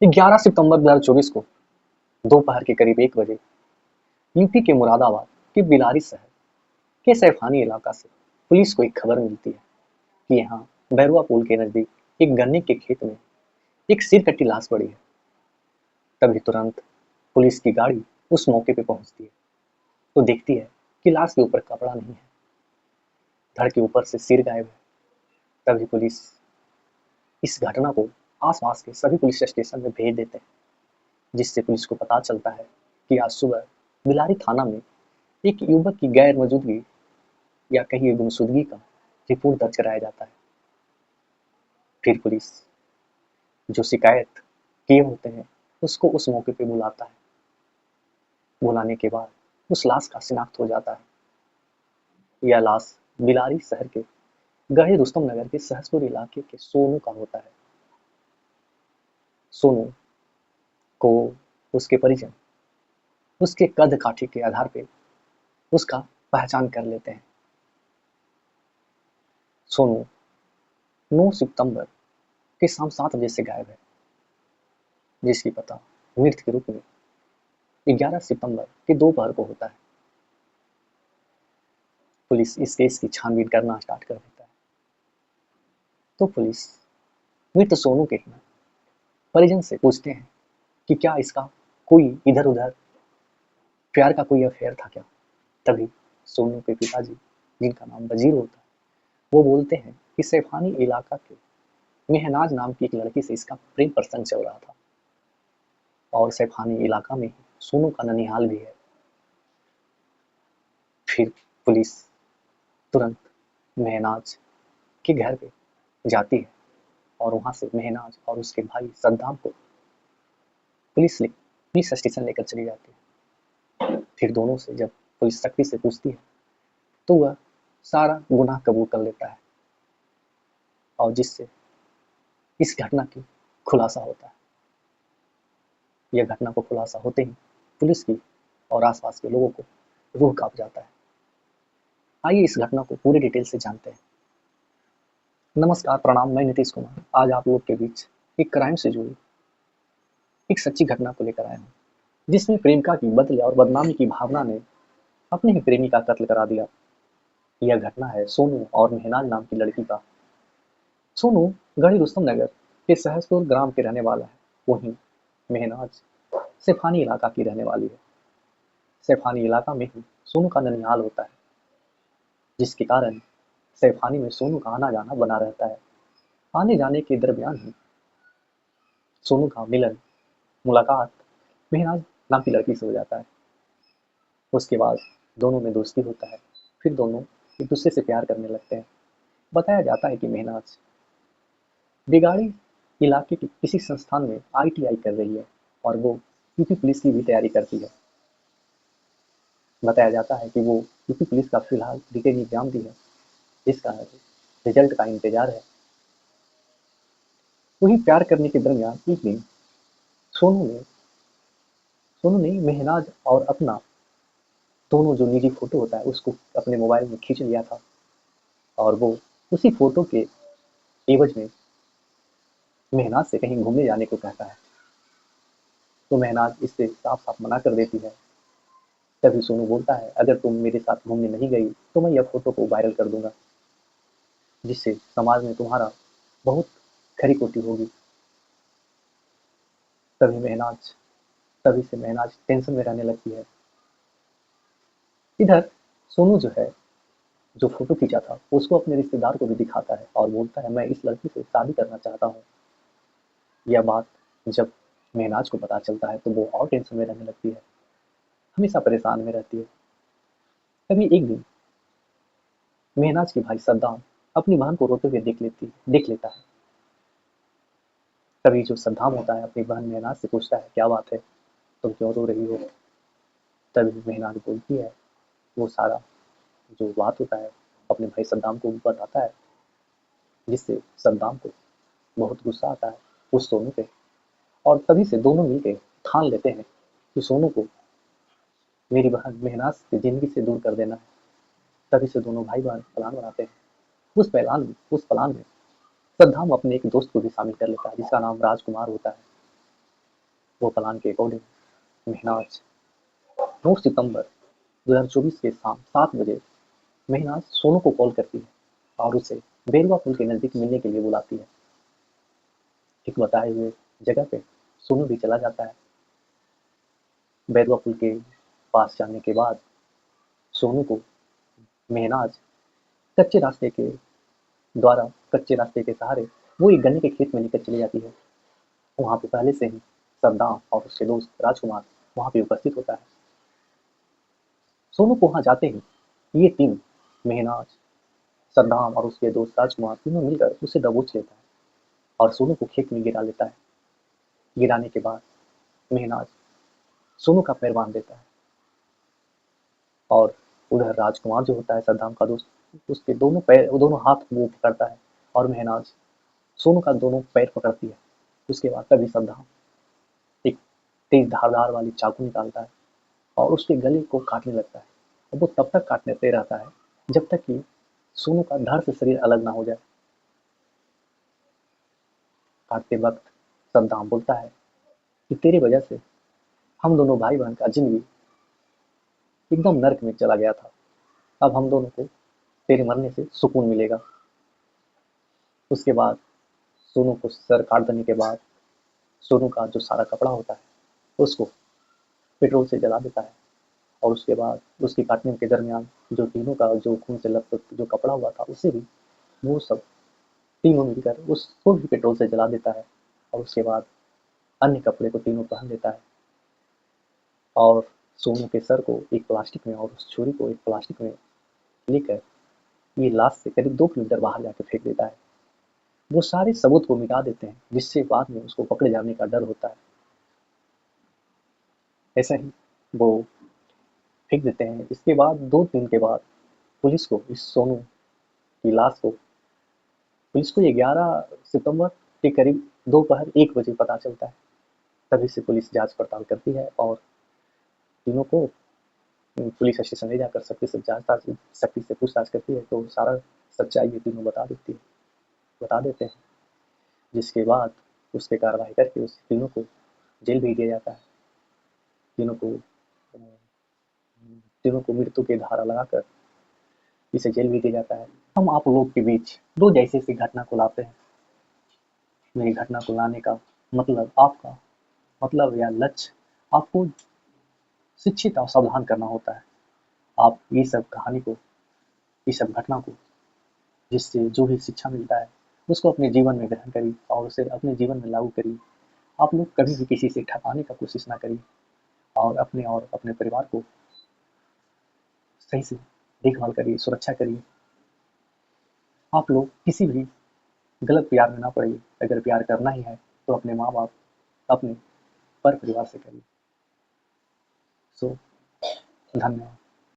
11 सितंबर 2024 को दोपहर के करीब 1 बजे यूपी के मुरादाबाद के बिलारी शहर के सैफानी इलाका से पुलिस को एक खबर मिलती है कि यहाँ बैरुआ पुल के नजदीक एक गन्ने के खेत में एक सिर कटी लाश पड़ी है। तभी तुरंत पुलिस की गाड़ी उस मौके पे पहुंचती है तो देखती है कि लाश के ऊपर कपड़ा नहीं है, धड़ के ऊपर से सिर गायब है। तभी पुलिस इस घटना को आसपास के सभी पुलिस स्टेशन में भेज देते हैं, जिससे पुलिस को पता चलता है कि आज सुबह बिलारी थाना में एक युवक की गैर मौजूदगी या कहीं गुमशुदगी का रिपोर्ट दर्ज कराया जाता है। फिर पुलिस जो शिकायत किए होते हैं उसको उस मौके पे बुलाता है। बुलाने के बाद उस लाश का शिनाख्त हो जाता है। यह लाश बिलारी शहर के गढ़ी रुस्तम नगर के सहसपुर इलाके के सोनू का होता है। सोनू को उसके परिजन उसके कद काठी के आधार पे उसका पहचान कर लेते हैं। सोनू 9 सितंबर के शाम 7 बजे से गायब है, जिसकी पता मृत के रूप में 11 सितंबर के दोपहर को होता है। पुलिस इस केस की छानबीन करना स्टार्ट कर देता है तो पुलिस मृत सोनू के परिजन से पूछते हैं कि क्या इसका कोई इधर उधर प्यार का कोई अफेयर था क्या। तभी सोनू के पिताजी, जिनका नाम वजीर होता है, वो बोलते हैं कि सैफानी इलाका के मेहनाज नाम की एक लड़की से इसका प्रेम प्रसंग चल रहा था और सैफानी इलाका में ही सोनू का ननिहाल भी है। फिर पुलिस तुरंत मेहनाज के घर पे जाती है और वहां से मेहनाज और उसके भाई सद्दाम को पुलिस स्टेशन लेकर चली जाती है। फिर दोनों से जब पुलिस सख्ती से पूछती है तो वह सारा गुनाह कबूल कर लेता है और जिससे इस घटना की खुलासा होता है। यह घटना को खुलासा होते ही पुलिस की और आसपास के लोगों को रूह कांप जाता है। आइए इस घटना को पूरी डिटेल से जानते हैं। नमस्कार, प्रणाम, मैं नीतीश कुमार आज आप लोग के बीच एक क्राइम से जुड़ी एक सच्ची घटना को लेकर आया हूँ, जिसमें प्रेमिका की बदले और बदनामी की भावना ने अपने ही प्रेमी का कत्ल करा दिया। यह घटना है सोनू और मेहनाज नाम की लड़की का। सोनू गढ़ी रुस्तम नगर के सहसपुर ग्राम के रहने वाला है, वहीं मेहनाज सैफानी इलाका की रहने वाली है। सैफानी इलाका में ही सोनू का ननिहाल होता है, जिसके कारण सैफानी में सोनू का आना जाना बना रहता है। आने जाने के दरमियान ही सोनू का मुलाकात मेहनाज नाम की लड़की से हो जाता है। उसके बाद दोनों में दोस्ती होता है, फिर दोनों एक दूसरे से प्यार करने लगते हैं। बताया जाता है कि मेहनाज बिगाड़ी इलाके के किसी संस्थान में ITI कर रही है और वो यूपी पुलिस की भी तैयारी करती है। बताया जाता है कि वो यूपी पुलिस का फिलहाल रिटेन एग्जाम दी है, जिसका रिजल्ट का इंतजार है। वही प्यार करने के दरमियान एक दिन सोनू ने मेहनाज और अपना दोनों जो निजी फोटो होता है उसको अपने मोबाइल में खींच लिया था और वो उसी फोटो के एवज में मेहनाज से कहीं घूमने जाने को कहता है। तो मेहनाज इससे साफ साफ मना कर देती है। तभी सोनू बोलता है, अगर तुम मेरे साथ घूमने नहीं गई तो मैं यह फोटो को वायरल कर दूंगा, जिससे समाज में तुम्हारा बहुत खरी खोटी होगी। तभी से मेहनाज टेंशन में रहने लगती है। इधर सोनू जो है, जो फोटो खींचा था उसको अपने रिश्तेदार को भी दिखाता है और बोलता है, मैं इस लड़की से शादी करना चाहता हूँ। यह बात जब मेहनाज को पता चलता है तो वो और टेंशन में रहने लगती है, हमेशा परेशान में रहती है। तभी एक दिन मेहनाज के भाई सद्दाम अपनी बहन को रोते हुए देख लेता है। तभी जो सद्दाम होता है अपनी बहन मेहनाज से पूछता है, क्या बात है, तुम क्यों रो रही हो। तभी मेहनाज बोलती है वो सारा जो बात होता है अपने भाई सद्दाम को बताता है, जिससे सद्दाम को बहुत गुस्सा आता है उस सोनू पे। और तभी से दोनों मिलकर ठान लेते हैं कि सोनू को मेरी बहन मेहनाज की जिंदगी से दूर कर देना है। तभी से दोनों भाई बहन प्लान बनाते हैं। उस प्लान में सद्दाम अपने एक दोस्त को भी शामिल कर लेता है, जिसका नाम राजकुमार होता है। वो प्लान के अकॉर्डिंग महनाज 9 सितंबर 2024 के शाम 7 बजे महनाज सोनू को कॉल करती है और उसे बेरुआ पुल के नजदीक मिलने के लिए बुलाती है। एक बताए हुए जगह पे सोनू भी चला जाता है। बेरुआ पुल के पास जाने के बाद सोनू को महनाज कच्चे रास्ते के द्वारा कच्चे रास्ते के सहारे वो एक गन्ने के खेत में लेकर चली जाती है। वहां पे पहले से ही सद्दाम और उसके दोस्त राजकुमार वहां पे उपस्थित होता है। सोनू को वहां जाते ही ये तीन महनाज, सद्दाम और उसके दोस्त राजकुमार तीनों मिलकर उसे दबोच लेता है और सोनू को खेत में गिरा लेता है। गिराने के बाद महनाज सोनू का पैर बांध देता है और उधर राजकुमार जो होता है सद्दाम का दोस्त, उसके दोनों हाथ वो पकड़ता है और महनाज सोनू का दोनों पैर पकड़ती है। उसके बाद तभी सद्दाम एक तेज धारदार वाली चाकू निकालता है और उसके गले को काटने लगता है। और वो तब तक काटते रहता है जब तक कि सोनू का धड़ से शरीर अलग ना हो जाए। काटते वक्त सद्दाम बोलता है कि तेरी वजह से हम दोनों भाई बहन का जिंदगी एकदम नर्क में चला गया था। अब हम दोनों को तेरे मरने से सुकून मिलेगा। उसके बाद सोनू को सर काट देने के बाद सोनू का जो सारा कपड़ा होता है उसको पेट्रोल से जला देता है और उसके बाद उसके काटने के दरमियान जो तीनों का जो खून से लथपथ जो कपड़ा हुआ था उसे भी वो सब तीनों मिलकर उसको भी पेट्रोल से जला देता है और उसके बाद अन्य कपड़े को तीनों पहन लेता है और सोनू के सर को एक प्लास्टिक में और उस छुरी को एक प्लास्टिक में लेकर ये लाश से करीब 2 किलोमीटर बाहर जाकर फेंक देता है। वो सारे सबूत को मिटा देते हैं जिससे बाद में उसको पकड़े जाने का डर होता है। ऐसा ही वो फेंक देते हैं। इसके बाद 2 दिन के बाद पुलिस को इस सोनू की लाश को पुलिस को 11 सितंबर के करीब दोपहर 1 बजे पता चलता है। तभी से पुलिस जांच पड़ताल करती है और तीनों को पुलिस स्टेशन ले जाकर सख्ती से पूछताछ करती है तो सारा सच्चाई ये तीनों बता देते हैं। जिसके बाद उस पर कार्रवाई करके उस तीनों को जेल भेज दिया जाता है। तीनों को मृत्यु की धारा लगाकर इसे जेल भेज दिया जाता है। हम आप लोग के बीच रोज ऐसी घटना को लाते हैं। मेरी घटना को लाने का मतलब आपका मतलब या लक्ष्य आपको शिक्षित और सावधान करना होता है। आप ये सब कहानी को, इस सब घटना को, जिससे जो भी शिक्षा मिलता है उसको अपने जीवन में ग्रहण करिए और उसे अपने जीवन में लागू करिए। आप लोग कभी भी किसी से ठकाने का कोशिश ना करिए और अपने परिवार को सही से देखभाल करिए, सुरक्षा करिए। आप लोग किसी भी गलत प्यार में ना पड़िए। अगर प्यार करना ही है तो अपने माँ बाप, अपने पर परिवार से करिए। सो धन्यवाद।